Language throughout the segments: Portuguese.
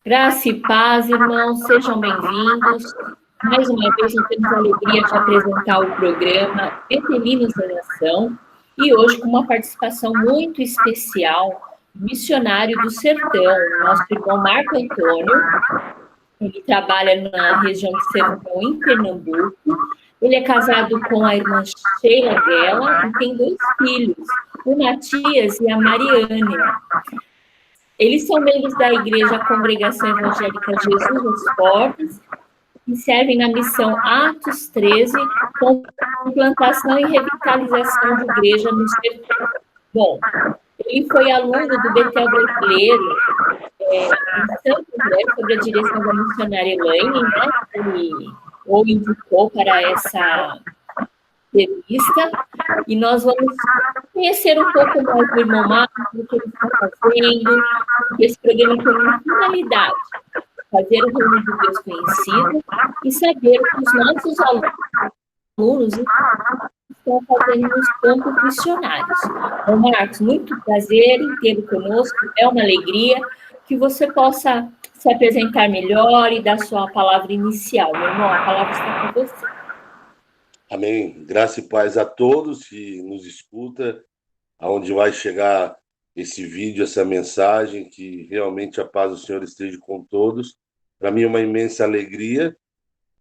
Graça e paz, irmãos, sejam bem-vindos. Mais uma vez, nós temos a alegria de apresentar o programa Vetelinos da Nação e hoje com uma participação muito especial, missionário do Sertão, nosso irmão Marco Antônio. Ele trabalha na região do Sertão, em Pernambuco. Ele é casado com a irmã Sheila Guela e tem 2 filhos, o Matias e a Mariane. Eles são membros da Igreja Congregação Evangélica Jesus das Portas e servem na missão Atos 13, com implantação e revitalização de igreja no sertão. Bom, ele foi aluno do Betel Brasileiro em Santo André, sob a direção da missionária Elaine, né, que o indicou para essa entrevista, e nós vamos conhecer um pouco mais do irmão Marcos, do que ele está fazendo, porque esse programa tem uma finalidade, fazer o reino de Deus conhecido e saber o que os nossos alunos estão fazendo nos campos missionários. Bom, Marcos, muito prazer em tê-lo conosco, é uma alegria que você possa se apresentar melhor e dar sua palavra inicial. Meu irmão, a palavra está com você. Amém. Graça e paz a todos que nos escuta, aonde vai chegar esse vídeo, essa mensagem, que realmente a paz do Senhor esteja com todos. Para mim é uma imensa alegria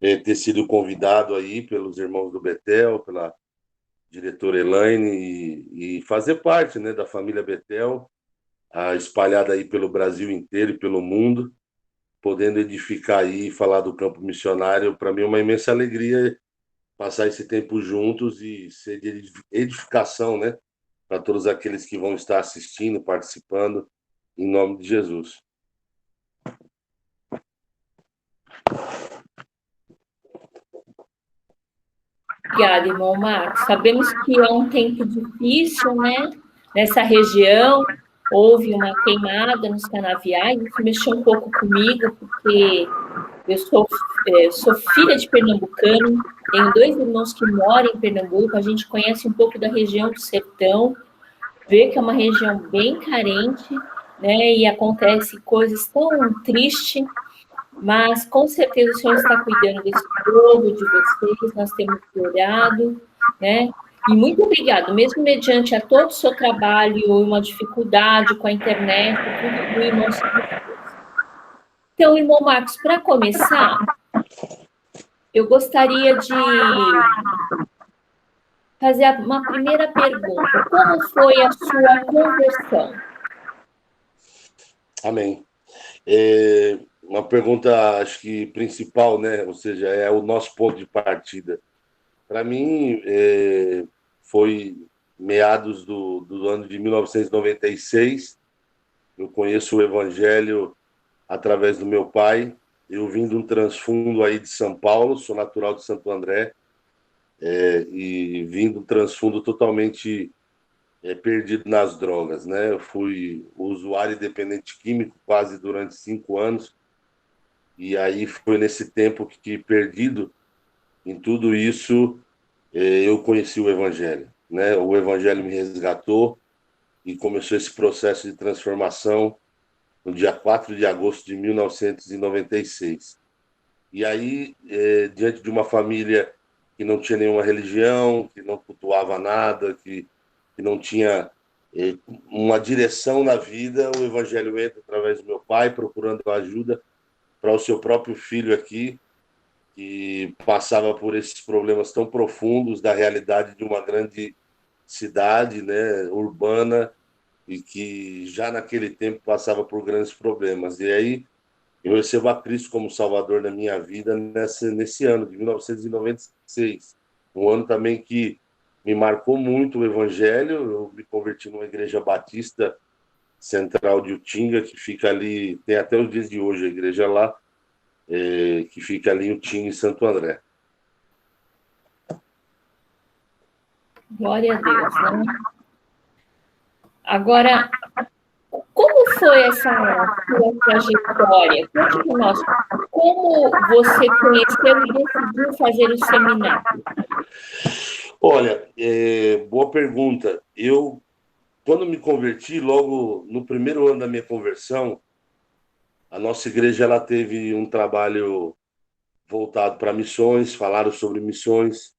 ter sido convidado aí pelos irmãos do Betel, pela diretora Elaine, e fazer parte, né, da família Betel, espalhada aí pelo Brasil inteiro e pelo mundo, podendo edificar aí e falar do campo missionário. Para mim é uma imensa alegria passar esse tempo juntos e ser de edificação, né, para todos aqueles que vão estar assistindo, participando, em nome de Jesus. Obrigada, irmão Marcos. Sabemos que é um tempo difícil, né? Nessa região, houve uma queimada nos canaviais, isso mexeu um pouco comigo, porque eu sou filha de pernambucano, tenho 2 irmãos que moram em Pernambuco, a gente conhece um pouco da região do sertão, vê que é uma região bem carente, né? E acontece coisas tão tristes, mas com certeza o Senhor está cuidando desse povo, de vocês, nós temos orado, né? E muito obrigado, mesmo mediante a todo o seu trabalho e uma dificuldade com a internet, tudo do irmão. Então, irmão Marcos, para começar, eu gostaria de fazer uma primeira pergunta. Como foi a sua conversão? Amém. Uma pergunta, acho que principal, né? Ou seja, é o nosso ponto de partida. Para mim, foi meados do ano de 1996. Eu conheço o Evangelho através do meu pai. Eu vim de um transfundo aí de São Paulo, sou natural de Santo André, e vim de um transfundo totalmente perdido nas drogas, né? Eu fui usuário dependente químico quase durante 5 anos, e aí foi nesse tempo que perdido em tudo isso, eu conheci o Evangelho, né? O Evangelho me resgatou e começou esse processo de transformação no dia 4 de agosto de 1996. E aí, diante de uma família que não tinha nenhuma religião, que não cultuava nada, que não tinha uma direção na vida, o Evangelho entra através do meu pai, procurando ajuda para o seu próprio filho aqui, que passava por esses problemas tão profundos da realidade de uma grande cidade, né, urbana, e que já naquele tempo passava por grandes problemas. E aí eu recebo a Cristo como Salvador da minha vida nesse ano de 1996, um ano também que me marcou muito o Evangelho. Eu me converti numa igreja batista central de Utinga, que fica ali, tem até os dias de hoje a igreja lá, que fica ali em Utinga, em Santo André. Glória a Deus, né? Agora, como foi essa sua trajetória? Conte para nós, como você conheceu e decidiu fazer o seminário? Olha, boa pergunta. Quando me converti, logo no primeiro ano da minha conversão, a nossa igreja ela teve um trabalho voltado para missões, falaram sobre missões,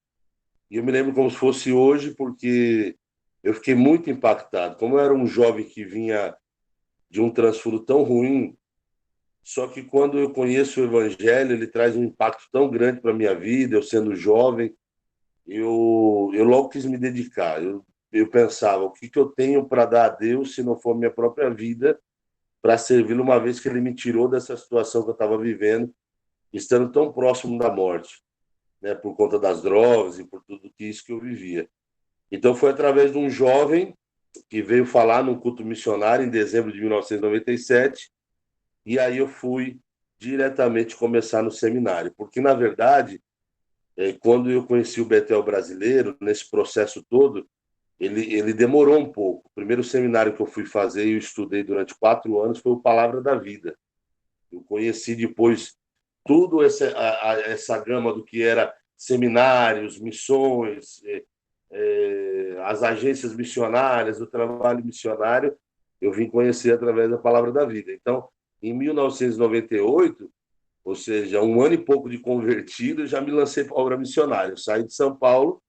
e eu me lembro como se fosse hoje, porque eu fiquei muito impactado. Como eu era um jovem que vinha de um transfuro tão ruim, só que quando eu conheço o Evangelho, ele traz um impacto tão grande para a minha vida, eu sendo jovem, eu logo quis me dedicar. Eu pensava, o que eu tenho para dar a Deus se não for minha própria vida, para servi-lo uma vez que ele me tirou dessa situação que eu estava vivendo, estando tão próximo da morte, né, por conta das drogas e por tudo que isso que eu vivia. Então foi através de um jovem que veio falar num culto missionário em dezembro de 1997, e aí eu fui diretamente começar no seminário, porque na verdade, quando eu conheci o Betel brasileiro, nesse processo todo, ele demorou um pouco. O primeiro seminário que eu fui fazer e eu estudei durante 4 anos foi o Palavra da Vida. Eu conheci depois tudo essa gama do que era seminários, missões, as agências missionárias, o trabalho missionário, eu vim conhecer através da Palavra da Vida. Então, em 1998, ou seja, 1 ano e pouco de convertido, eu já me lancei para a obra missionária. Eu saí de São Paulo,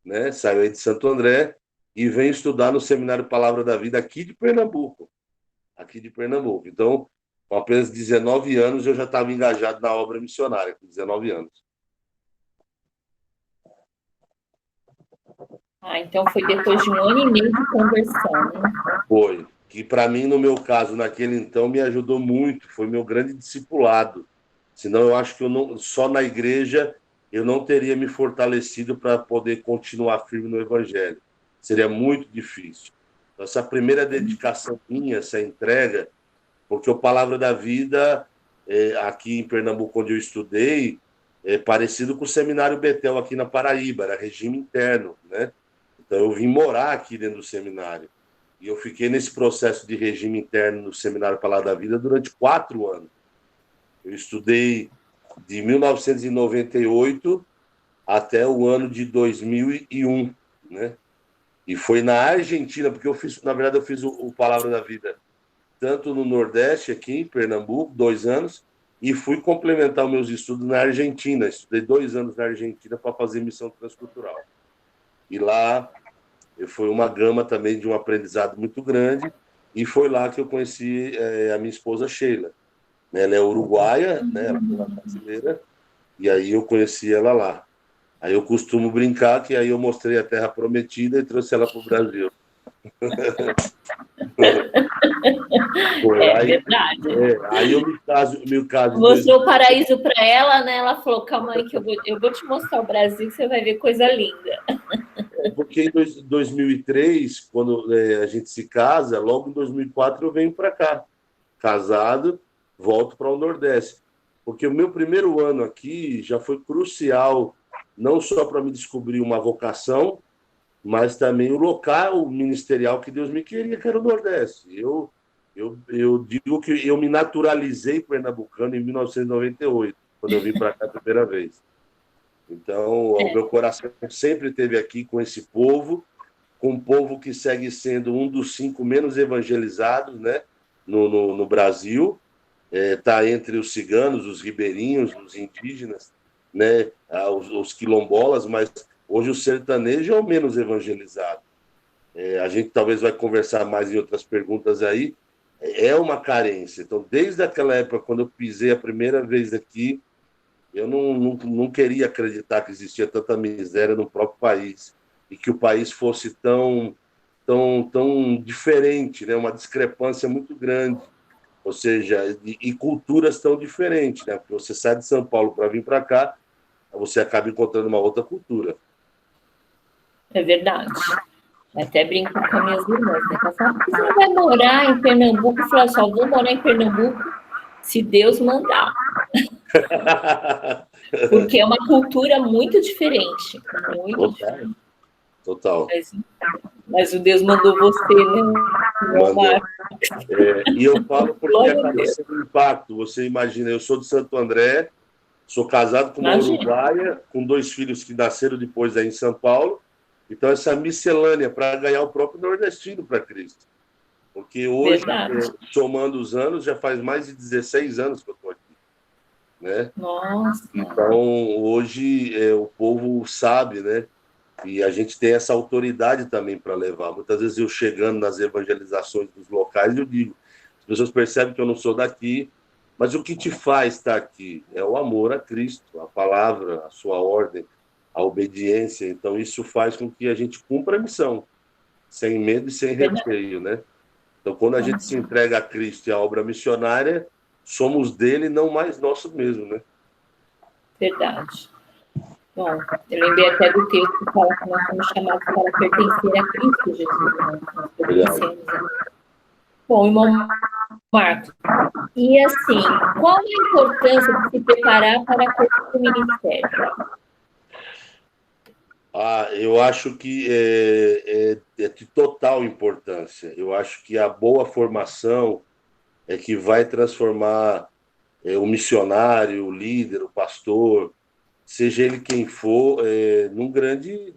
né, saí de Santo André e venho estudar no Seminário Palavra da Vida aqui de Pernambuco. Aqui de Pernambuco. Então, com apenas 19 anos, eu já estava engajado na obra missionária, com 19 anos. Então foi depois de 1 ano e meio de conversão, né? Foi. Que para mim, no meu caso, naquele então, me ajudou muito. Foi meu grande discipulado. Senão, eu acho que só na igreja eu não teria me fortalecido para poder continuar firme no Evangelho. Seria muito difícil. Então, essa primeira dedicação minha, essa entrega, porque o Palavra da Vida, aqui em Pernambuco, onde eu estudei, é parecido com o Seminário Betel aqui na Paraíba, era regime interno, né? Então, eu vim morar aqui dentro do seminário. E eu fiquei nesse processo de regime interno no Seminário Palavra da Vida durante 4 anos. Eu estudei de 1998 até o ano de 2001, né? E foi na Argentina, porque na verdade, eu fiz o Palavra da Vida tanto no Nordeste, aqui em Pernambuco, 2 anos, e fui complementar os meus estudos na Argentina. Estudei 2 anos na Argentina para fazer missão transcultural. E lá foi uma gama também de um aprendizado muito grande, e foi lá que eu conheci a minha esposa Sheila. Ela é uruguaia, né? Ela é brasileira, e aí eu conheci ela lá. Aí eu costumo brincar que aí eu mostrei a Terra Prometida e trouxe ela para o Brasil. É verdade. Aí eu me caso Mostrou o paraíso para ela, né? Ela falou: calma aí, que eu vou te mostrar o Brasil, que você vai ver coisa linda. Porque em 2003, quando a gente se casa, logo em 2004 eu venho para cá. Casado, volto para o Nordeste. Porque o meu primeiro ano aqui já foi crucial, não só para me descobrir uma vocação, mas também o local ministerial que Deus me queria, que era o Nordeste. Eu digo que eu me naturalizei pernambucano em 1998, quando eu vim para cá a primeira vez. Então, o meu coração sempre esteve aqui com esse povo, com um povo que segue sendo um dos 5 menos evangelizados, né, no Brasil. Está entre os ciganos, os ribeirinhos, os indígenas, né, os quilombolas, mas hoje o sertanejo é o menos evangelizado. A gente talvez vai conversar mais em outras perguntas aí. É uma carência. Então, desde aquela época, quando eu pisei a primeira vez aqui, eu não queria acreditar que existia tanta miséria no próprio país e que o país fosse tão diferente, né? Uma discrepância muito grande. Ou seja, e culturas tão diferentes, né? Porque você sai de São Paulo para vir para cá, você acaba encontrando uma outra cultura. É verdade. Eu até brinco com as minhas irmãs, né? Ela fala: você não vai morar em Pernambuco? Eu falo: só vou morar em Pernambuco se Deus mandar. Porque é uma cultura muito diferente. Muito diferente. Total. Mas o Deus mandou você, né? E eu falo porque acaba sendo um impacto. Você imagina, eu sou de Santo André, sou casado com uma uruguaia, com 2 filhos que nasceram depois aí em São Paulo. Então, essa miscelânea para ganhar o próprio nordestino para Cristo. Porque hoje, somando os anos, já faz mais de 16 anos que eu estou aqui. Né? Nossa. Então, hoje, o povo sabe, né? E a gente tem essa autoridade também para levar. Muitas vezes eu chegando nas evangelizações dos locais, eu digo, as pessoas percebem que eu não sou daqui, mas o que te faz estar aqui é o amor a Cristo, a palavra, a sua ordem, a obediência. Então, isso faz com que a gente cumpra a missão, sem medo e sem receio, né? Então, quando a gente se entrega a Cristo e à obra missionária, somos dele, não mais nossos mesmos, né? Verdade. Bom, eu lembrei até do texto que fala que nós somos chamados para pertencer a Cristo Jesus. Né? Nós pertencemos a... Bom, irmão Marcos, e assim, qual a importância de se preparar para o ministério? Eu acho que é de total importância. Eu acho que a boa formação é que vai transformar o missionário, o líder, o pastor, seja ele quem for, num grande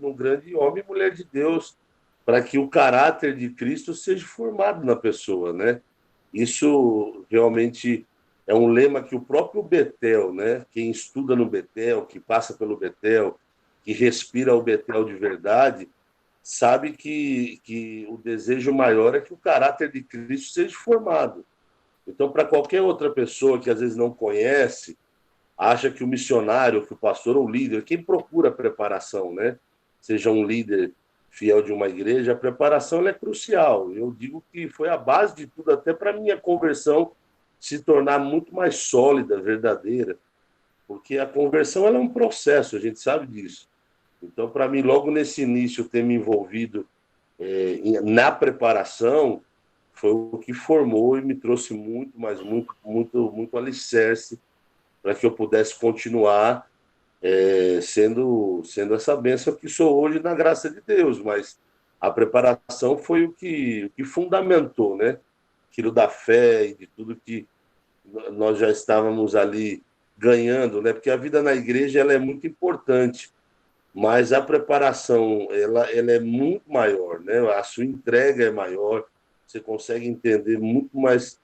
homem e mulher de Deus, para que o caráter de Cristo seja formado na pessoa, né? Isso realmente é um lema que o próprio Betel, né? Quem estuda no Betel, que passa pelo Betel, que respira o Betel de verdade, sabe que o desejo maior é que o caráter de Cristo seja formado. Então, para qualquer outra pessoa que às vezes não conhece, acha que o missionário, que o pastor ou o líder, quem procura preparação, né? Seja um líder fiel de uma igreja, a preparação é crucial. Eu digo que foi a base de tudo, até para a minha conversão se tornar muito mais sólida, verdadeira, porque a conversão ela é um processo, a gente sabe disso. Então, para mim, logo nesse início, ter me envolvido na preparação foi o que formou e me trouxe muito, mas muito alicerce para que eu pudesse continuar sendo essa bênção que sou hoje na graça de Deus. Mas a preparação foi o que fundamentou, né? Aquilo da fé e de tudo que nós já estávamos ali ganhando, né? Porque a vida na igreja ela é muito importante, mas a preparação ela é muito maior, né? A sua entrega é maior, você consegue entender muito mais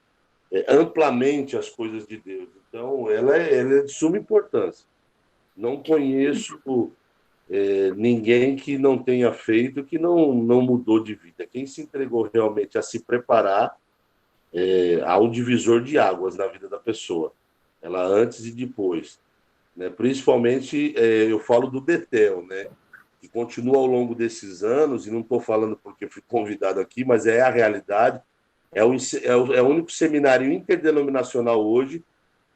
amplamente as coisas de Deus. Então, ela é de suma importância. Não conheço ninguém que não tenha feito, que não mudou de vida. Quem se entregou realmente a se preparar há um divisor de águas na vida da pessoa, ela antes e depois. Né? Principalmente, eu falo do Betel, né? Que continua ao longo desses anos, e não estou falando porque fui convidado aqui, mas é a realidade. É o único seminário interdenominacional hoje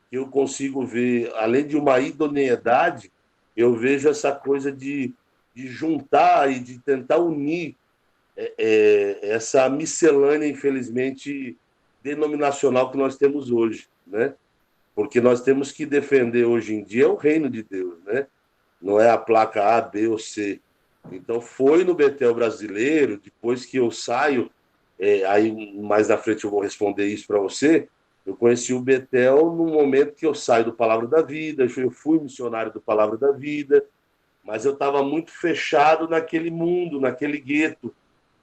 que eu consigo ver, além de uma idoneidade, eu vejo essa coisa de juntar e de tentar unir essa miscelânea, infelizmente, denominacional que nós temos hoje, né? Porque nós temos que defender hoje em dia o reino de Deus, né? Não é a placa A, B ou C. Então, foi no Betel brasileiro, depois que eu saio, aí mais na frente eu vou responder isso para você, eu conheci o Betel no momento que eu saio do Palavra da Vida, eu fui missionário do Palavra da Vida, mas eu estava muito fechado naquele mundo, naquele gueto,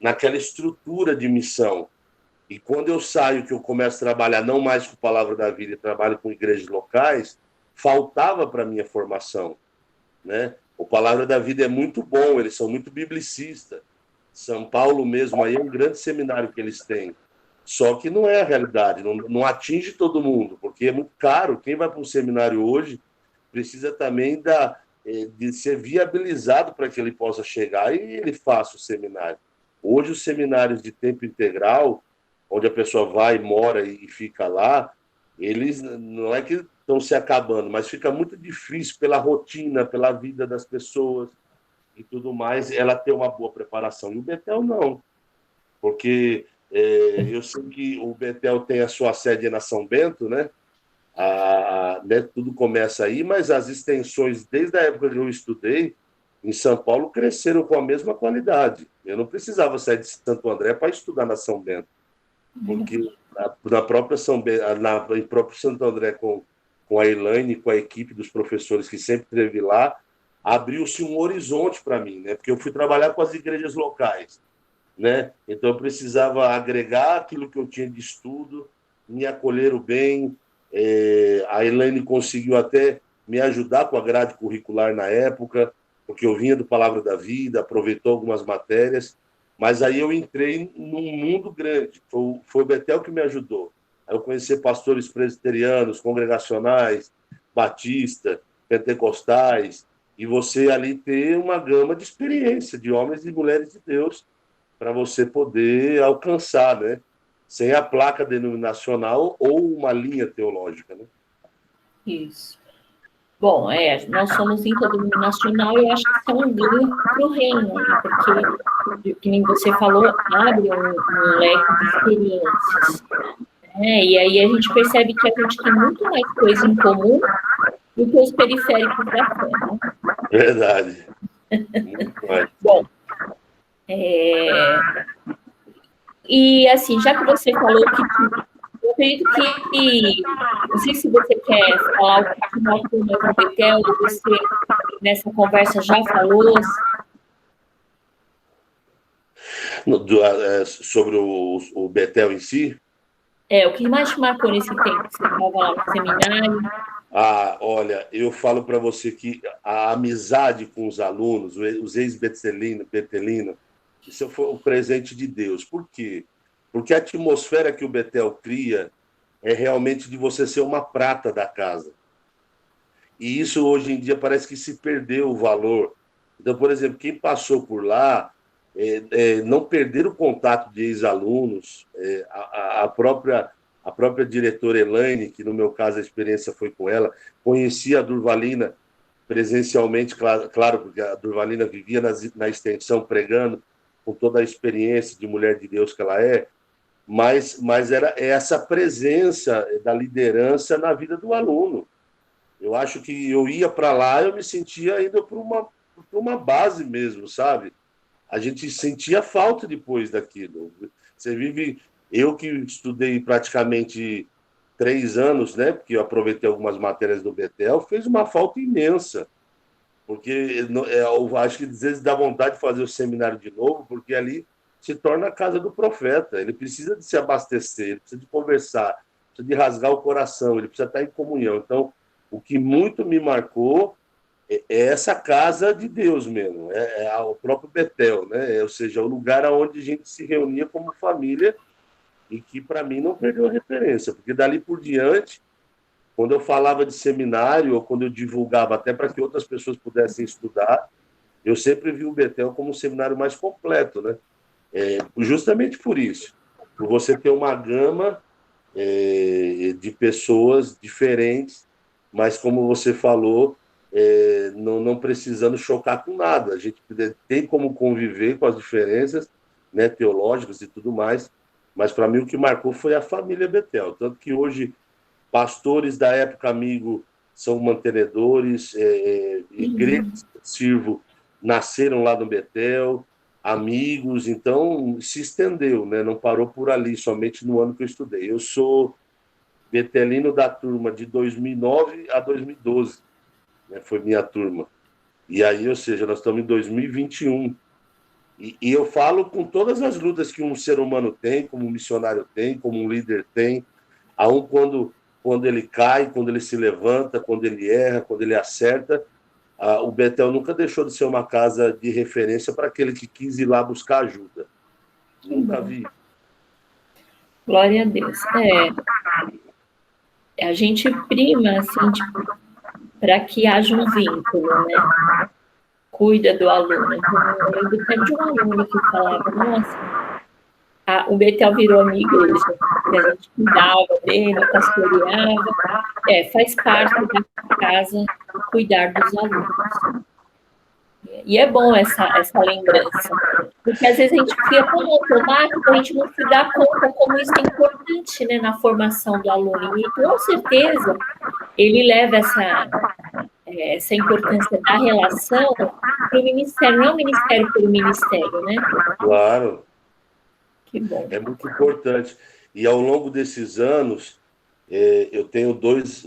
naquela estrutura de missão. E quando eu saio, que eu começo a trabalhar não mais com Palavra da Vida, trabalho com igrejas locais, faltava para a minha formação, né? O Palavra da Vida é muito bom, eles são muito biblicistas. São Paulo mesmo aí é um grande seminário que eles têm. Só que não é a realidade, não atinge todo mundo, porque é muito caro. Quem vai para um seminário hoje precisa também de ser viabilizado para que ele possa chegar e ele faça o seminário. Hoje, os seminários de tempo integral, onde a pessoa vai, mora e fica lá, eles não é que estão se acabando, mas fica muito difícil pela rotina, pela vida das pessoas e tudo mais, ela ter uma boa preparação. E o Betel não, porque eu sei que o Betel tem a sua sede na São Bento, né? Né? Tudo começa aí, mas as extensões, desde a época que eu estudei, em São Paulo, cresceram com a mesma qualidade. Eu não precisava sair de Santo André para estudar na São Bento, porque na própria em próprio Santo André, com a Elaine, com a equipe dos professores que sempre esteve lá, abriu-se um horizonte para mim, né? Porque eu fui trabalhar com as igrejas locais. né? Então eu precisava agregar aquilo que eu tinha de estudo, me acolheram bem. A Elaine conseguiu até me ajudar com a grade curricular na época, porque eu vinha do Palavra da Vida, aproveitou algumas matérias, mas aí eu entrei num mundo grande. Foi o Betel que me ajudou. Aí eu conheci pastores presbiterianos, congregacionais, batista, pentecostais, e você ali ter uma gama de experiência de homens e mulheres de Deus para você poder alcançar, né? Sem a placa denominacional ou uma linha teológica, né? Isso. Bom, nós somos interdenominacional e eu acho que isso é um ganho para o reino, né? Porque, que nem você falou, abre um leque de experiências. E aí a gente percebe que a gente tem muito mais coisa em comum do que os periféricos da fé, né? Verdade. Muito mais. Bom, e assim, já que você falou que eu acredito que, não sei se você quer falar o que nós temos no Betel, você nessa conversa já falou. Sobre o Betel em si? O que mais te marcou nesse tempo que você estava lá no seminário? Olha, eu falo para você que a amizade com os alunos, os ex-betelinos, isso foi um presente de Deus. Por quê? Porque a atmosfera que o Betel cria é realmente de você ser uma prata da casa. E isso hoje em dia parece que se perdeu o valor. Então, por exemplo, quem passou por lá não perder o contato de ex-alunos, a própria diretora Elaine, que no meu caso a experiência foi com ela, conhecia a Durvalina presencialmente, claro, porque a Durvalina vivia na extensão pregando, com toda a experiência de mulher de Deus que ela é, mas era essa presença da liderança na vida do aluno. Eu acho que eu ia para lá, eu me sentia indo para uma base mesmo, sabe? A gente sentia falta depois daquilo. Você vive. Eu que estudei praticamente 3 anos, né? Porque eu aproveitei algumas matérias do Betel, fez uma falta imensa. Porque eu acho que às vezes dá vontade de fazer o seminário de novo, porque ali se torna a casa do profeta. Ele precisa de se abastecer, ele precisa de conversar, precisa de rasgar o coração, ele precisa estar em comunhão. Então, o que muito me marcou é essa casa de Deus mesmo, o próprio Betel, né? Ou seja, o lugar onde a gente se reunia como família e que, para mim, não perdeu a referência, porque dali por diante, quando eu falava de seminário ou quando eu divulgava até para que outras pessoas pudessem estudar, eu sempre vi o Betel como um seminário mais completo, né? Justamente por isso, por você ter uma gama de pessoas diferentes, mas como você falou, não precisando chocar com nada. A gente tem como conviver com as diferenças, né, teológicas e tudo mais, mas para mim o que marcou foi a família Betel. Tanto que hoje, pastores da época amigo são mantenedores, igrejas que eu sirvo nasceram lá no Betel, amigos, então se estendeu, né? Não parou por ali, somente no ano que eu estudei. Eu sou betelino da turma de 2009 a 2012, né? Foi minha turma. E aí, ou seja, nós estamos em 2021. E eu falo com todas as lutas que um ser humano tem, como um missionário tem, como um líder tem, quando ele cai, quando ele se levanta, quando ele erra, quando ele acerta. O Betel nunca deixou de ser uma casa de referência para aquele que quis ir lá buscar ajuda. Nunca vi. Glória a Deus. A gente prima, assim, tipo, para que haja um vínculo, né? Cuida do aluno. Então, eu lembro até de um aluno que falava, nossa, o Betel virou a minha igreja, que a gente cuidava dele, pastoreava. Faz parte da casa cuidar dos alunos. E é bom essa lembrança, porque às vezes a gente fica tão automático, a gente não se dá conta como isso é importante, né, na formação do aluno. E com certeza ele leva essa importância da relação para o ministério, não é o ministério pelo ministério, né? Claro. Que bom. É muito importante. E ao longo desses anos, eu tenho dois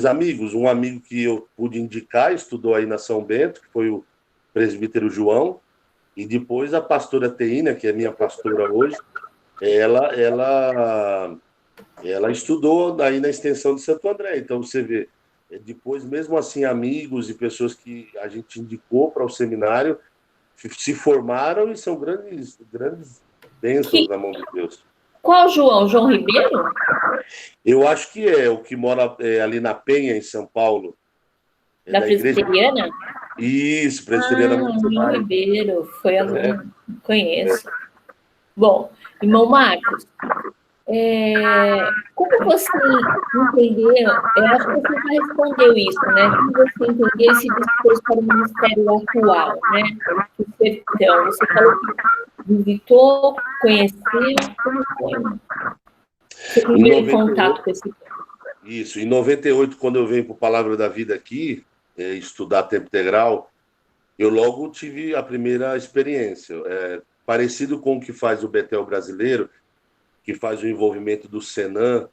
amigos. Um amigo que eu pude indicar, estudou aí na São Bento, que foi o presbítero João, E depois a pastora Teína, que é minha pastora hoje, ela estudou aí na extensão de Santo André. Então, você vê, depois, mesmo assim, amigos e pessoas que a gente indicou para o seminário se formaram e são grandes, grandes bênçãos na mão de Deus. Qual João? João Ribeiro? Eu acho que é o que mora ali na Penha, em São Paulo. Da Presbiteriana? Isso, Presbiteriana. João Ribeiro, foi aluno, conheço. Bom, irmão Marcos, como você entendeu, eu acho que você já respondeu isso, né? Como você entendeu esse discurso para o ministério atual, né? O sertão, você falou que visitou, conheceu, como foi? Seu primeiro contato com esse tema. Isso, em 98, quando eu venho para o Palavra da Vida aqui, estudar tempo integral, eu logo tive a primeira experiência. Parecido com o que faz o Betel brasileiro, que faz o envolvimento do Senan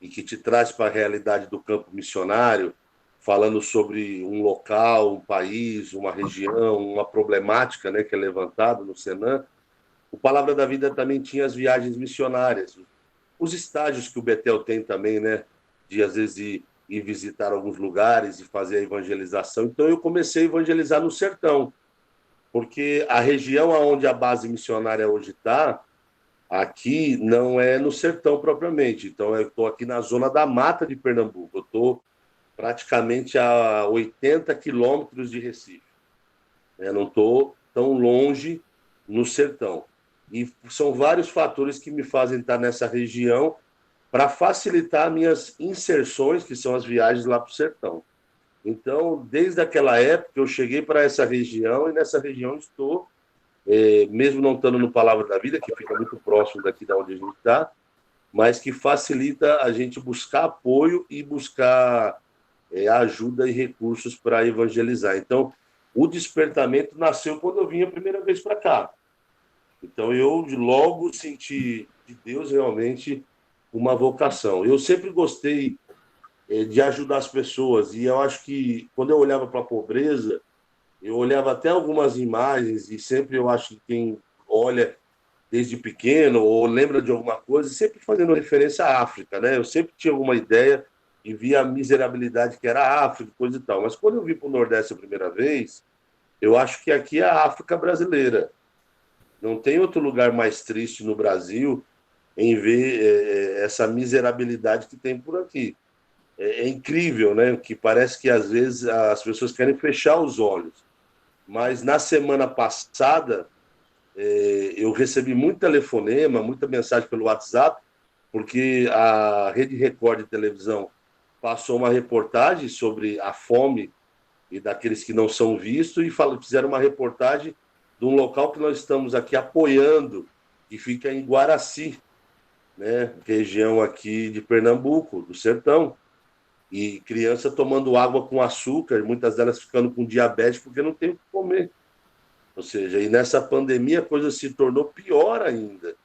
e que te traz para a realidade do campo missionário, falando sobre um local, um país, uma região, uma problemática, né, que é levantada no Senan. O Palavra da Vida também tinha as viagens missionárias, os estágios que o Betel tem também, né, de às vezes ir visitar alguns lugares e fazer a evangelização. Então eu comecei a evangelizar no sertão, porque a região onde a base missionária hoje está, aqui não é no sertão propriamente. Então eu estou aqui na zona da mata de Pernambuco. Eu estou praticamente a 80 quilômetros de Recife. Eu não estou tão longe no sertão. E são vários fatores que me fazem estar nessa região para facilitar minhas inserções, que são as viagens lá para o sertão. Então, desde aquela época, eu cheguei para essa região e nessa região estou, mesmo não estando no Palavra da Vida, que fica muito próximo daqui de onde a gente está, mas que facilita a gente buscar apoio e buscar ajuda e recursos para evangelizar. Então, o despertamento nasceu quando eu vim a primeira vez para cá. Então, eu logo senti de Deus realmente uma vocação. Eu sempre gostei de ajudar as pessoas, e eu acho que quando eu olhava para a pobreza, eu olhava até algumas imagens, e sempre eu acho que quem olha desde pequeno ou lembra de alguma coisa, sempre fazendo referência à África, né? Eu sempre tinha alguma ideia e via a miserabilidade que era a África, coisa e tal. Mas quando eu vim para o Nordeste a primeira vez, eu acho que aqui é a África brasileira. Não tem outro lugar mais triste no Brasil em ver essa miserabilidade que tem por aqui. É incrível, né? Que parece que às vezes as pessoas querem fechar os olhos. Mas na semana passada eu recebi muito telefonema, muita mensagem pelo WhatsApp, porque a Rede Record de televisão passou uma reportagem sobre a fome e daqueles que não são vistos e fizeram uma reportagem de um local que nós estamos aqui apoiando, que fica em Guaraci, né? Região aqui de Pernambuco, do sertão. E criança tomando água com açúcar, muitas delas ficando com diabetes porque não tem o que comer. Ou seja, e nessa pandemia a coisa se tornou pior ainda,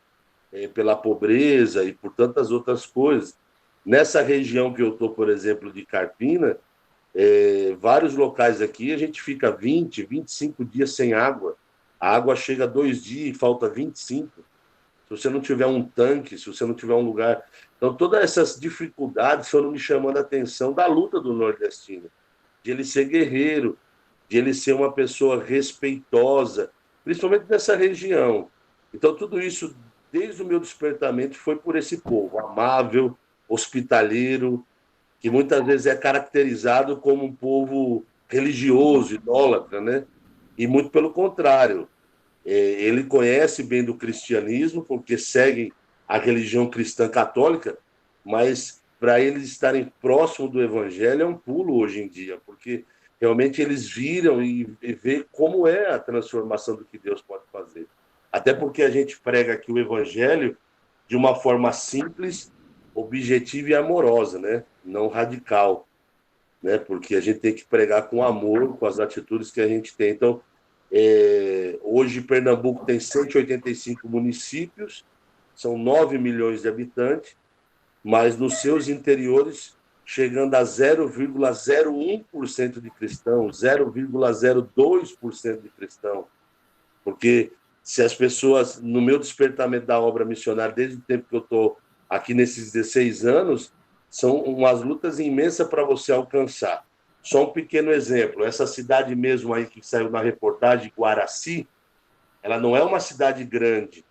pela pobreza e por tantas outras coisas. Nessa região que eu estou, por exemplo, de Carpina, vários locais aqui a gente fica 20, 25 dias sem água. A água chega 2 dias e falta 25. Se você não tiver um tanque, se você não tiver um lugar... Então, todas essas dificuldades foram me chamando a atenção da luta do nordestino, de ele ser guerreiro, de ele ser uma pessoa respeitosa, principalmente nessa região. Então, tudo isso, desde o meu despertamento, foi por esse povo amável, hospitaleiro, que muitas vezes é caracterizado como um povo religioso, idólatra, né? E muito pelo contrário. Ele conhece bem do cristianismo, porque seguem a religião cristã católica, mas para eles estarem próximo do evangelho é um pulo hoje em dia, porque realmente eles viram e vê como é a transformação do que Deus pode fazer. Até porque a gente prega aqui o evangelho de uma forma simples, objetiva e amorosa, né? Não radical, né? Porque a gente tem que pregar com amor, com as atitudes que a gente tem. Então, hoje Pernambuco tem 185 municípios, são 9 milhões de habitantes, mas nos seus interiores chegando a 0,01% de cristãos, 0,02% de cristão. Porque se as pessoas, no meu despertamento da obra missionária, desde o tempo que eu estou aqui nesses 16 anos, são umas lutas imensas para você alcançar. Só um pequeno exemplo, essa cidade mesmo aí que saiu na reportagem, Guaraci, ela não é uma cidade grande.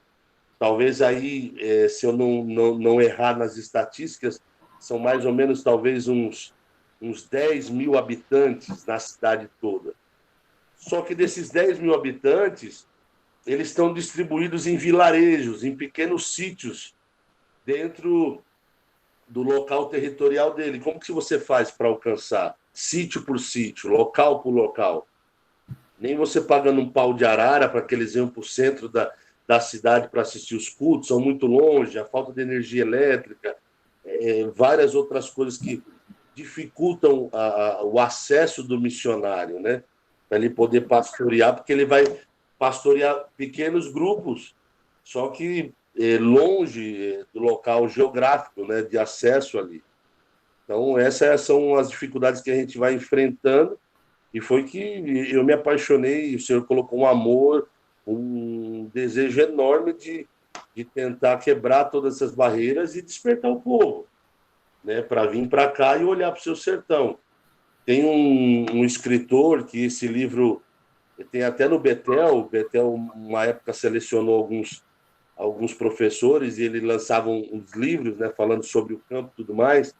Talvez aí, se eu não errar nas estatísticas, são mais ou menos talvez uns 10 mil habitantes na cidade toda. Só que desses 10 mil habitantes, eles estão distribuídos em vilarejos, em pequenos sítios, dentro do local territorial dele. Como que você faz para alcançar? Sítio por sítio, local por local. Nem você pagando um pau de arara para que eles venham para o centro da cidade para assistir os cultos, são muito longe, a falta de energia elétrica, várias outras coisas que dificultam o acesso do missionário, né? Para ele poder pastorear, porque ele vai pastorear pequenos grupos, só que longe do local geográfico, né, de acesso ali. Então, essas são as dificuldades que a gente vai enfrentando, e foi que eu me apaixonei, o Senhor colocou um amor, um desejo enorme de tentar quebrar todas essas barreiras e despertar o povo, né, para vir para cá e olhar para o seu sertão. Tem um escritor que esse livro tem até no Betel. O Betel, uma época, selecionou alguns professores e ele lançava uns livros, né, falando sobre o campo e tudo mais.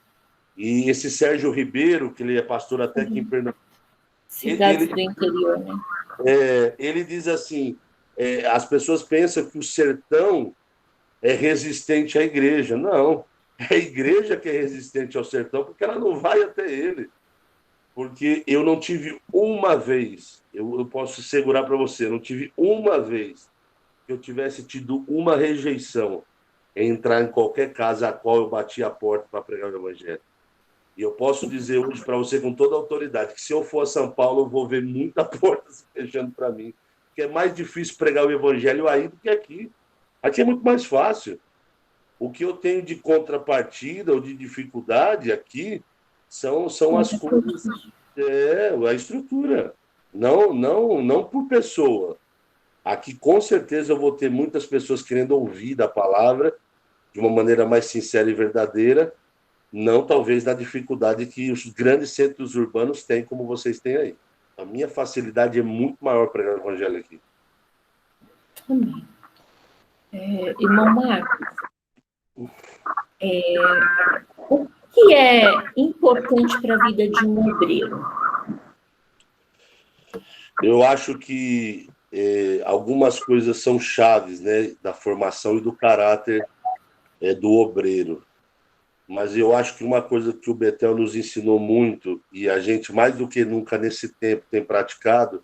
E esse Sérgio Ribeiro, que ele é pastor até aqui em Pernambuco, Cidades do interior, né? Ele diz assim, as pessoas pensam que o sertão é resistente à igreja. Não, é a igreja que é resistente ao sertão, porque ela não vai até ele. Porque eu não tive uma vez, eu posso segurar para você, eu não tive uma vez que eu tivesse tido uma rejeição em entrar em qualquer casa a qual eu bati a porta para pregar o evangelho. E eu posso dizer hoje para você com toda a autoridade que se eu for a São Paulo, eu vou ver muita porta se fechando para mim, porque é mais difícil pregar o evangelho aí do que aqui. Aqui é muito mais fácil. O que eu tenho de contrapartida ou de dificuldade aqui são as coisas, a estrutura. Não por pessoa. Aqui, com certeza, eu vou ter muitas pessoas querendo ouvir da palavra de uma maneira mais sincera e verdadeira, não talvez na dificuldade que os grandes centros urbanos têm, como vocês têm aí. A minha facilidade é muito maior para pregar o evangelho aqui. Amém. Irmão Marcos, o que é importante para a vida de um obreiro? Eu acho que algumas coisas são chaves, né, da formação e do caráter do obreiro. Mas eu acho que uma coisa que o Betel nos ensinou muito, e a gente mais do que nunca nesse tempo tem praticado,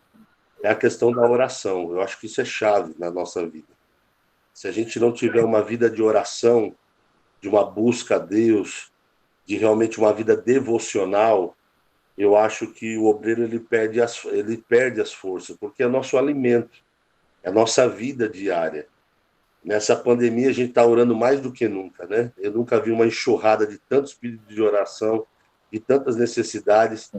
é a questão da oração. Eu acho que isso é chave na nossa vida. Se a gente não tiver uma vida de oração, de uma busca a Deus, de realmente uma vida devocional, eu acho que o obreiro ele perde as forças, porque é nosso alimento, é a nossa vida diária. Nessa pandemia, a gente está orando mais do que nunca, né? Eu nunca vi uma enxurrada de tantos pedidos de oração, de tantas necessidades,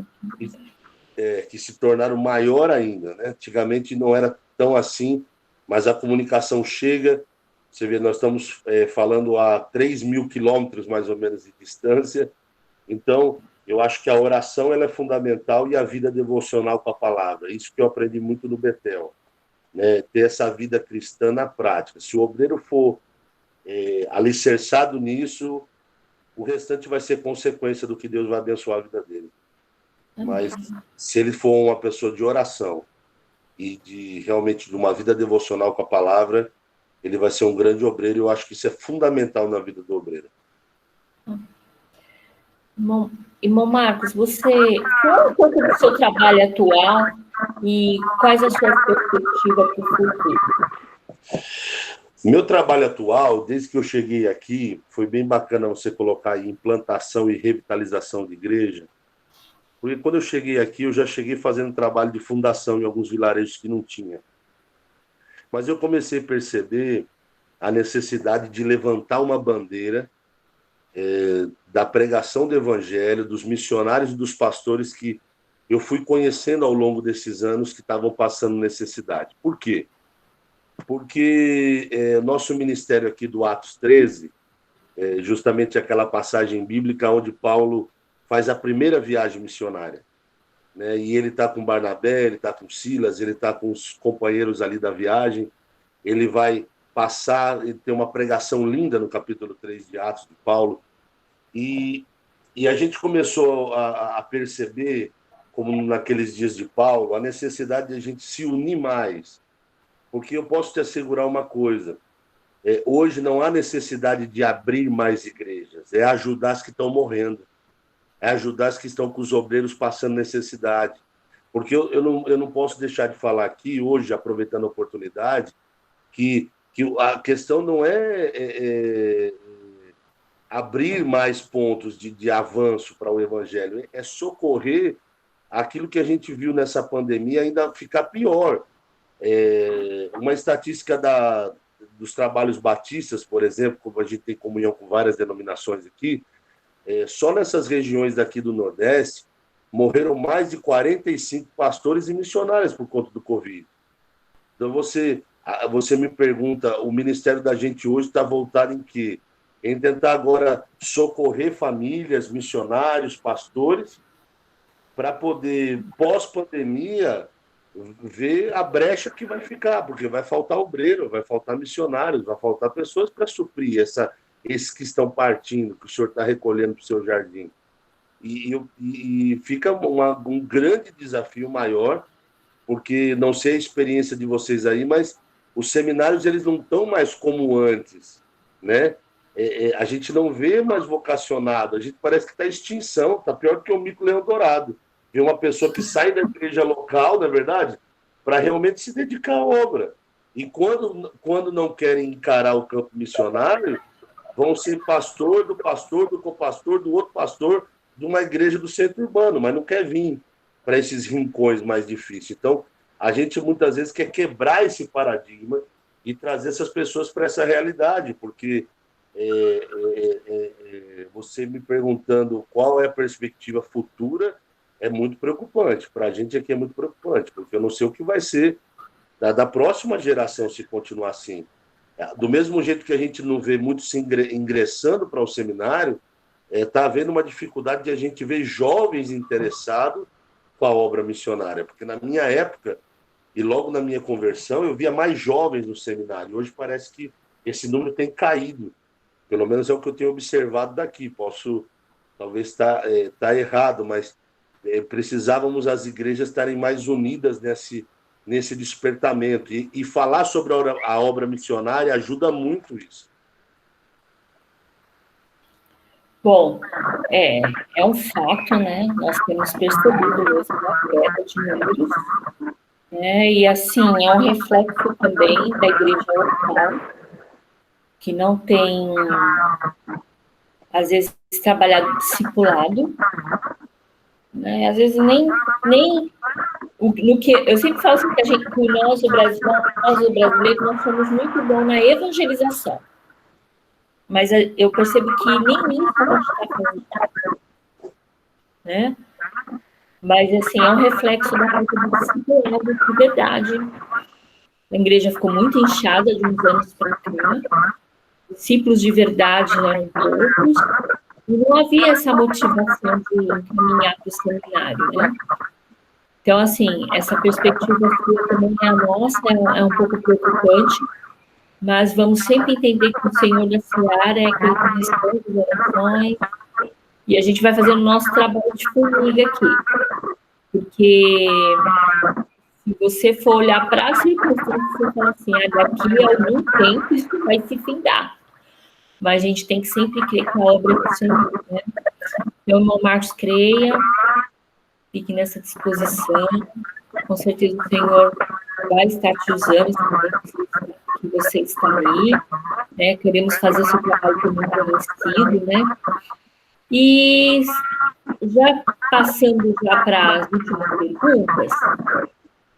que se tornaram maior ainda, né? Antigamente não era tão assim, mas a comunicação chega. Você vê, nós estamos falando a 3 mil quilômetros, mais ou menos, de distância. Então, eu acho que a oração ela é fundamental e a vida devocional com a palavra. Isso que eu aprendi muito no Betel. Né, ter essa vida cristã na prática. Se o obreiro for alicerçado nisso, o restante vai ser consequência do que Deus vai abençoar a vida dele. Mas se ele for uma pessoa de oração e de realmente de uma vida devocional com a palavra, ele vai ser um grande obreiro. Eu acho que isso é fundamental na vida do obreiro. Irmão Marcos, você fala um pouco do seu trabalho atual e quais as suas perspectivas para o futuro? Meu trabalho atual, desde que eu cheguei aqui, foi bem bacana você colocar aí implantação e revitalização de igreja, porque quando eu cheguei aqui, eu já cheguei fazendo trabalho de fundação em alguns vilarejos que não tinha. Mas eu comecei a perceber a necessidade de levantar uma bandeira da pregação do evangelho, dos missionários e dos pastores que eu fui conhecendo ao longo desses anos que estavam passando necessidade. Por quê? porque nosso ministério aqui do Atos 13, justamente aquela passagem bíblica onde Paulo faz a primeira viagem missionária, né? E ele está com Barnabé, ele está com Silas, ele está com os companheiros ali da viagem, ele vai passar, ele tem uma pregação linda no capítulo 3 de Atos de Paulo, e a gente começou a perceber, como naqueles dias de Paulo, a necessidade de a gente se unir mais, porque eu posso te assegurar uma coisa, hoje não há necessidade de abrir mais igrejas, é ajudar as que estão morrendo, é ajudar as que estão com os obreiros passando necessidade. Porque eu não posso deixar de falar aqui, hoje, aproveitando a oportunidade, que a questão não é abrir mais pontos de avanço para o evangelho, é socorrer aquilo que a gente viu nessa pandemia ainda ficar pior. Uma estatística dos trabalhos batistas, por exemplo, como a gente tem comunhão com várias denominações aqui, só nessas regiões daqui do Nordeste, morreram mais de 45 pastores e missionários por conta do Covid. Então, você me pergunta, o ministério da gente hoje está voltado em quê? Em tentar agora socorrer famílias, missionários, pastores, para poder, pós-pandemia, ver a brecha que vai ficar, porque vai faltar obreiro, vai faltar missionários, vai faltar pessoas para suprir esses que estão partindo, que o senhor está recolhendo para o seu jardim. E fica um grande desafio maior, porque não sei a experiência de vocês aí, mas os seminários eles não estão mais como antes, né? A gente não vê mais vocacionado, a gente parece que está em extinção, está pior do que o mico-leão dourado. Vê uma pessoa que sai da igreja local, não é verdade? Para realmente se dedicar à obra. E quando não querem encarar o campo missionário, vão ser pastor, do copastor, do outro pastor, de uma igreja do centro urbano, mas não quer vir para esses rincões mais difíceis. Então, a gente muitas vezes quer quebrar esse paradigma e trazer essas pessoas para essa realidade, porque você me perguntando qual é a perspectiva futura é muito preocupante. Para a gente aqui é muito preocupante, porque eu não sei o que vai ser da próxima geração se continuar assim. Do mesmo jeito que a gente não vê muitos ingressando para o seminário, está havendo uma dificuldade de a gente ver jovens interessados com a obra missionária. Porque na minha época, e logo na minha conversão, eu via mais jovens no seminário. Hoje parece que esse número tem caído. Pelo menos é o que eu tenho observado daqui. Posso talvez estar errado, mas precisávamos as igrejas estarem mais unidas nesse despertamento. E falar sobre a obra missionária ajuda muito isso. Bom, é um fato, né? Nós temos percebido mesmo a queda de números, né? E assim, é um reflexo também da igreja local, que não tem, às vezes, trabalhado discipulado, né? Às vezes nem no que eu sempre falo assim, que nós, o brasileiro, nós somos muito bons na evangelização. Mas eu percebo que nem isso a gente está fazendo, né? Mas, assim, é um reflexo da falta de discipulado, de verdade. A igreja ficou muito inchada de uns anos para cá. Discípulos de verdade eram poucos. E não havia essa motivação de caminhar para o seminário, né? Então, assim, essa perspectiva sua também é a nossa, é um pouco preocupante, mas vamos sempre entender que o Senhor da Seara é aquele que responde as orações, e a gente vai fazendo o nosso trabalho de formiga aqui. Porque se você for olhar para as circunstâncias, você fala assim, daqui a algum tempo isso vai se findar. Mas a gente tem que sempre crer que a obra é do Senhor, né? Meu irmão Marcos, creia, fique nessa disposição, com certeza o Senhor vai estar te usando também, que você está aí, né? Queremos fazer o seu trabalho como conhecido, né? E já passando para as últimas perguntas,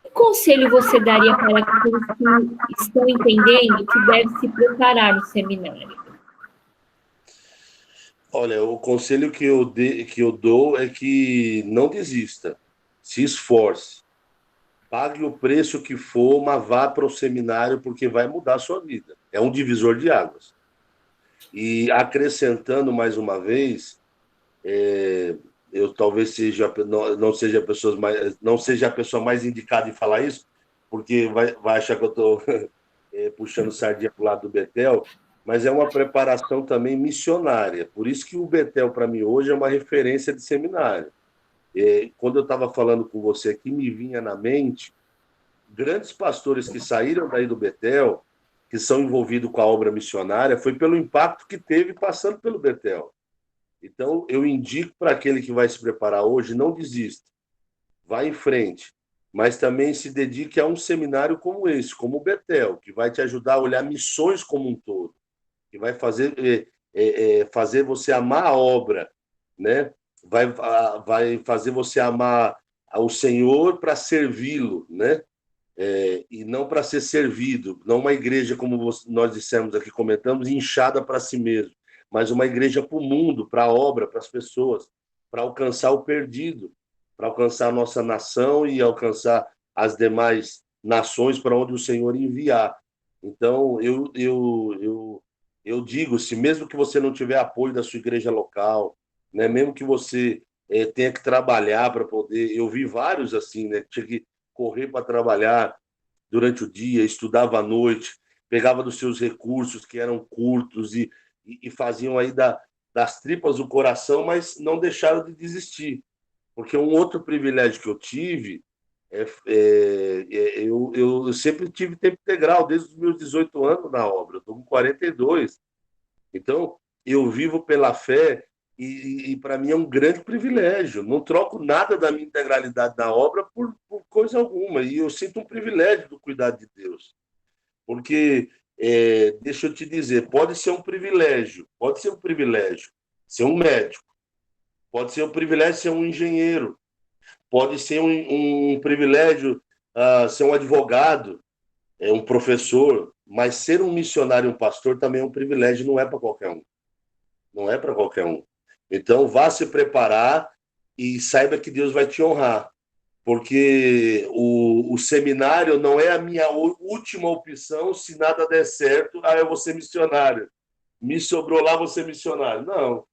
que conselho você daria para aqueles que estão entendendo que devem se preparar no seminário? Olha, o conselho que eu dou é que não desista, se esforce. pague o preço que for, mas vá para o seminário, porque vai mudar a sua vida. É um divisor de águas. E acrescentando mais uma vez, eu talvez seja, não seja não seja a pessoa mais indicada em falar isso, porque vai achar que eu estou puxando sardinha para o lado do Betel, mas é uma preparação também missionária. Por isso que o Betel, para mim, hoje é uma referência de seminário. Quando eu estava falando com você aqui, me vinha na mente grandes pastores que saíram daí do Betel, que são envolvidos com a obra missionária, foi pelo impacto que teve passando pelo Betel. Então, eu indico para aquele que vai se preparar hoje, não desista, vá em frente, mas também se dedique a um seminário como esse, como o Betel, que vai te ajudar a olhar missões como um todo, que vai fazer você amar a obra, né? Vai fazer você amar ao Senhor para servi-lo, né? E não para ser servido, não uma igreja, como nós dissemos aqui, comentamos, inchada para si mesmo, mas uma igreja para o mundo, para a obra, para as pessoas, para alcançar o perdido, para alcançar a nossa nação e alcançar as demais nações para onde o Senhor enviar. Então, eu digo, se mesmo que você não tiver apoio da sua igreja local, né, mesmo que você tenha que trabalhar para poder... Eu vi vários assim, né, que tinha que correr para trabalhar durante o dia, estudava à noite, pegava dos seus recursos que eram curtos e faziam aí das tripas o coração, mas não deixaram de desistir. Porque um outro privilégio que eu tive, eu sempre tive tempo integral, desde os meus 18 anos na obra, eu estou com 42. Então, eu vivo pela fé e para mim é um grande privilégio. Não troco nada da minha integralidade na obra por coisa alguma. E eu sinto um privilégio do cuidado de Deus. Porque, deixa eu te dizer, pode ser um privilégio ser um médico, pode ser um privilégio ser um engenheiro, pode ser um privilégio ser um advogado, um professor, mas ser um missionário e um pastor também é um privilégio, não é para qualquer um. Não é para qualquer um. Então, vá se preparar e saiba que Deus vai te honrar, porque o seminário não é a minha última opção. Se nada der certo, eu vou ser missionário. Me sobrou lá, vou ser missionário. Não,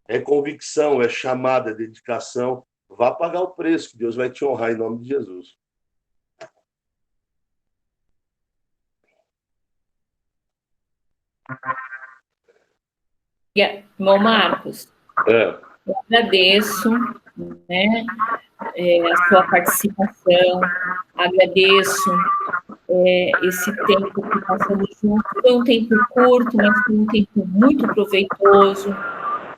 é convicção, é chamada, é dedicação. Vá pagar o preço, que Deus vai te honrar em nome de Jesus. Irmão Marcos, eu agradeço, né, a sua participação, agradeço esse tempo que passamos juntos. Foi um tempo curto, mas foi um tempo muito proveitoso.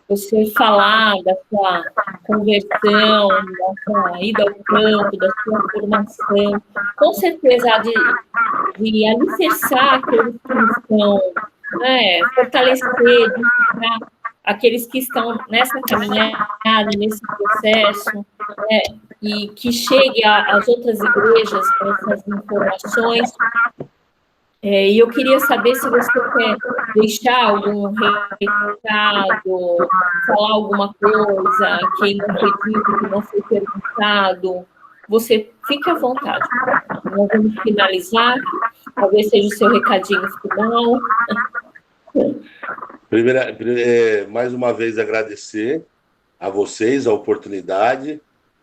Você falar da sua conversão, da sua ida ao campo, da sua formação, com certeza há de alicerçar aqueles que estão, né, fortalecer, edificar aqueles que estão nessa caminhada, nesse processo, né, e que chegue às outras igrejas essas informações. E eu queria saber se você quer deixar algum recado, falar alguma coisa que não foi dito, que não foi perguntado. Você fique à vontade. Nós vamos finalizar. Talvez seja o seu recadinho final. Mais uma vez agradecer a vocês a oportunidade.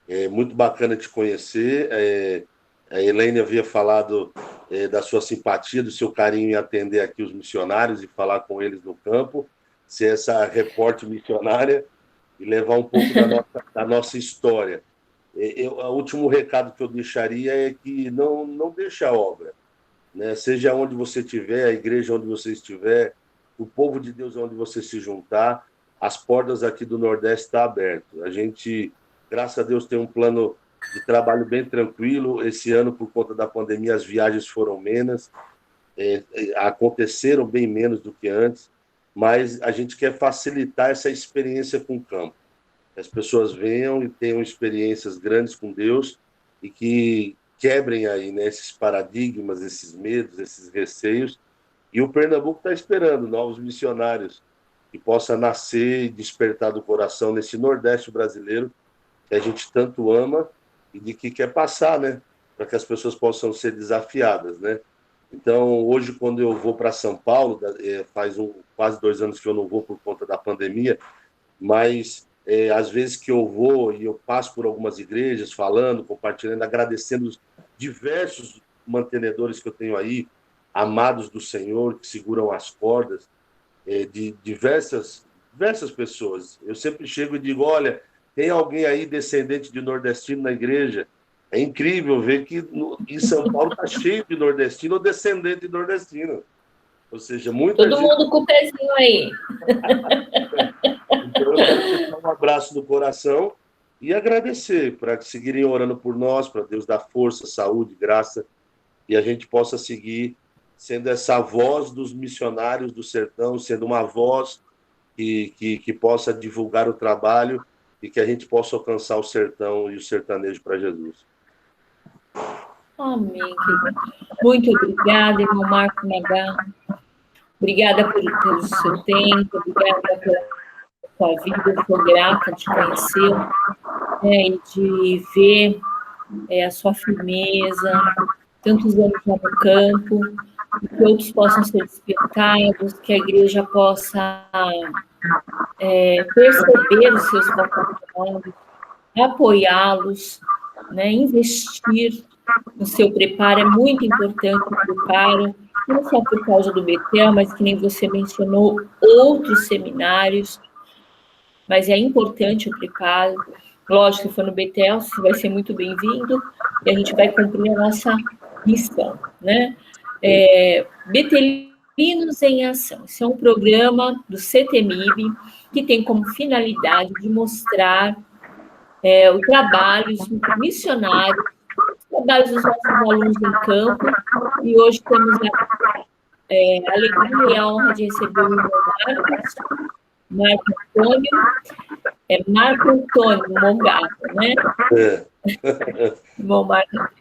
É muito bacana te conhecer. A Elaine havia falado da sua simpatia, do seu carinho em atender aqui os missionários e falar com eles no campo, ser essa repórter missionária e levar um pouco da nossa história. O último recado que eu deixaria é que não deixe a obra, né? Seja onde você estiver, a igreja onde você estiver, o povo de Deus onde você se juntar, as portas aqui do Nordeste estão abertas. A gente, graças a Deus, tem um plano de trabalho bem tranquilo. Esse ano, por conta da pandemia, as viagens foram menos, aconteceram bem menos do que antes, mas a gente quer facilitar essa experiência com o campo. Que as pessoas venham e tenham experiências grandes com Deus e que quebrem aí, né, esses paradigmas, esses medos, esses receios. E o Pernambuco está esperando novos missionários que possa nascer e despertar do coração nesse Nordeste brasileiro que a gente tanto ama e de que quer passar, né? para que as pessoas possam ser desafiadas, né? Então, hoje, quando eu vou para São Paulo, faz quase 2 anos que eu não vou por conta da pandemia, mas às vezes que eu vou e eu passo por algumas igrejas falando, compartilhando, agradecendo os diversos mantenedores que eu tenho aí, amados do Senhor, que seguram as cordas, de diversas pessoas. Eu sempre chego e digo, olha, tem alguém aí descendente de nordestino na igreja? É incrível ver que em São Paulo está cheio de nordestino ou descendente de nordestino. Ou seja, muita Todo gente... mundo com o pezinho aí. Então, eu quero deixar um abraço no coração e agradecer para seguirem orando por nós, para Deus dar força, saúde, graça, e a gente possa seguir sendo essa voz dos missionários do sertão, sendo uma voz que possa divulgar o trabalho e que a gente possa alcançar o sertão e o sertanejo para Jesus. Amém, querido. Muito obrigada, irmão Marco Nagá. Obrigada pelo seu tempo, obrigada pela sua vida. Eu sou grata de conhecê-lo, e de ver a sua firmeza, tantos anos já no campo, e que outros possam ser despertados, que a igreja possa perceber os seus vocacionados, apoiá-los, né, investir no seu preparo. É muito importante o preparo, não só por causa do Betel, mas que nem você mencionou, outros seminários, mas é importante o preparo. Lógico, se for no Betel, você vai ser muito bem-vindo e a gente vai cumprir a nossa missão, né? Betelinos em Ação. Esse é um programa do CETEMIB que tem como finalidade de mostrar o trabalho missionário, os trabalhos dos nossos alunos em campo, e hoje temos a alegria e a honra de receber o irmão Marco Antônio Mongato, né? Bom,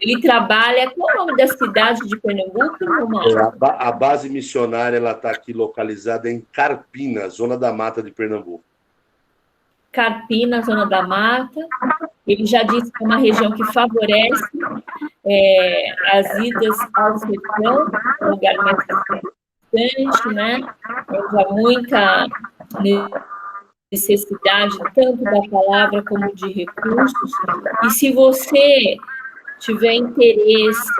ele trabalha... Qual é o nome da cidade de Pernambuco, irmão Marco? A base missionária está aqui localizada em Carpina, Zona da Mata de Pernambuco. Carpina, Zona da Mata. Ele já disse que é uma região que favorece as idas ao sertão, um lugar mais distante, né? Onde há muita necessidade tanto da palavra como de recursos. E se você tiver interesse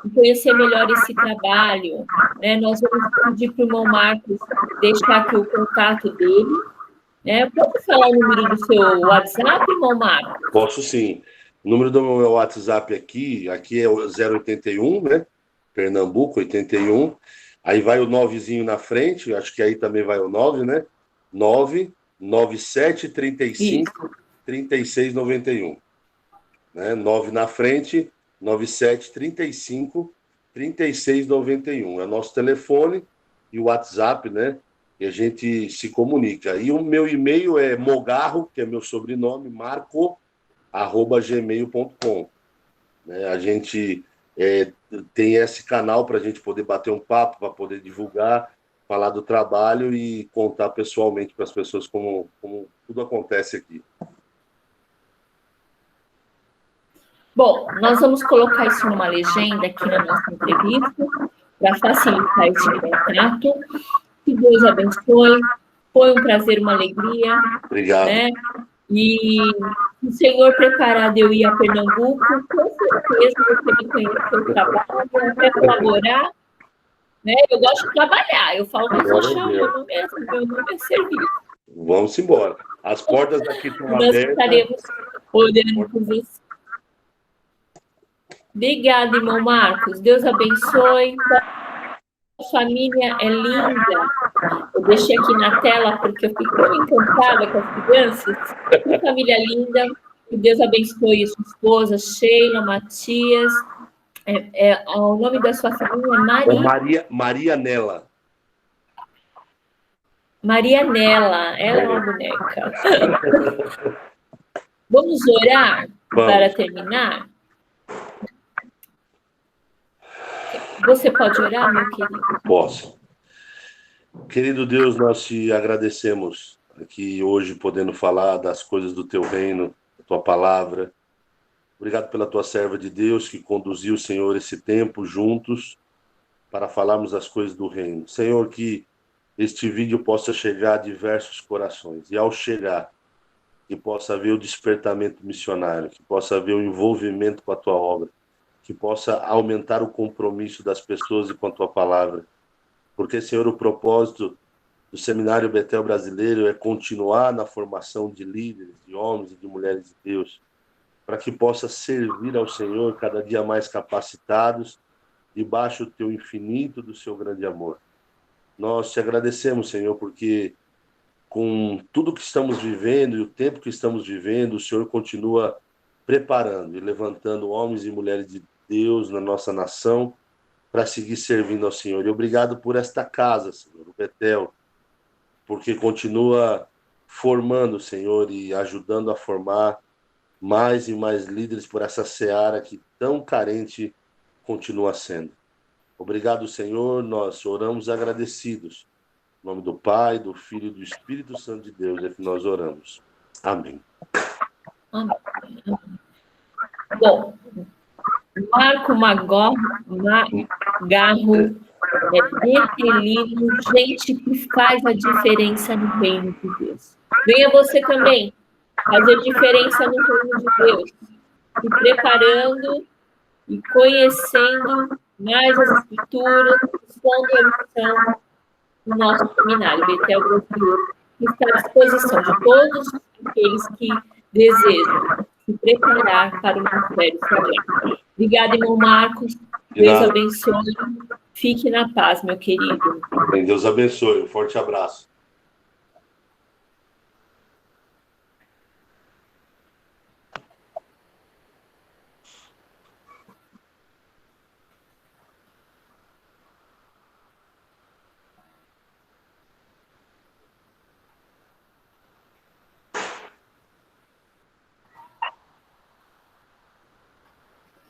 em conhecer melhor esse trabalho, né, nós vamos pedir para o irmão Marcos deixar aqui o contato dele. Pode falar o número do seu WhatsApp, irmão Marcos? Posso sim. O número do meu WhatsApp aqui é o 081, né? Pernambuco, 81. Aí vai o 9zinho na frente, acho que aí também vai o 9, né? 99735 3691. Né? 9 na frente, 9735 3691. É o nosso telefone e o WhatsApp, né? E a gente se comunica. E o meu e-mail é mogarro, que é meu sobrenome, marco@gmail.com. Né? A gente tem esse canal para a gente poder bater um papo, para poder divulgar, falar do trabalho e contar pessoalmente para as pessoas como tudo acontece aqui. Bom, nós vamos colocar isso numa legenda aqui na nossa entrevista, para facilitar esse contato. Que Deus abençoe. Foi um prazer, uma alegria. Obrigado. Né? E o Senhor preparado eu ir a Pernambuco, com certeza eu queria conhecer o trabalho, até colaborar. Né? Eu gosto de trabalhar. Eu falo, mas eu chamo, meu nome é serviço. Vamos embora. As portas aqui estão abertas. Nós estaremos olhando por você. Obrigada, irmão Marcos. Deus abençoe. A família é linda. Eu deixei aqui na tela porque eu fico tão encantada com as crianças. Que família linda. Que Deus abençoe sua esposa, Sheila, Matias. O nome da sua família é Maria Nela. Maria Nela. Ela é uma boneca. Vamos orar para terminar? Você pode orar, meu querido? Posso. Querido Deus, nós te agradecemos aqui hoje, podendo falar das coisas do teu reino, da tua palavra. Obrigado pela tua serva de Deus que conduziu, Senhor, esse tempo juntos para falarmos as coisas do reino. Senhor, que este vídeo possa chegar a diversos corações. E ao chegar, que possa haver o despertamento missionário, que possa haver o envolvimento com a tua obra, que possa aumentar o compromisso das pessoas e com a tua palavra. Porque, Senhor, o propósito do Seminário Betel Brasileiro é continuar na formação de líderes, de homens e de mulheres de Deus, para que possa servir ao Senhor cada dia mais capacitados, debaixo do teu infinito, do seu grande amor. Nós te agradecemos, Senhor, porque com tudo que estamos vivendo e o tempo que estamos vivendo, o Senhor continua preparando e levantando homens e mulheres de Deus na nossa nação para seguir servindo ao Senhor. E obrigado por esta casa, Senhor, o Betel, porque continua formando, Senhor, e ajudando a formar mais e mais líderes por essa seara que tão carente continua sendo. Obrigado, Senhor, nós oramos agradecidos. Em nome do Pai, do Filho e do Espírito Santo de Deus é que nós oramos. Amém. Amém. Bom, Marco Magarro é Betelino, gente que faz a diferença no reino de Deus. Venha você também fazer diferença no reino de Deus, se preparando e conhecendo mais as Escrituras, expondo a lição no nosso seminário Betel Brasileiro, que está à disposição de todos aqueles que desejam se preparar para o ministério sagrado. Obrigada, irmão Marcos. Deus abençoe. Fique na paz, meu querido. Deus abençoe. Um forte abraço.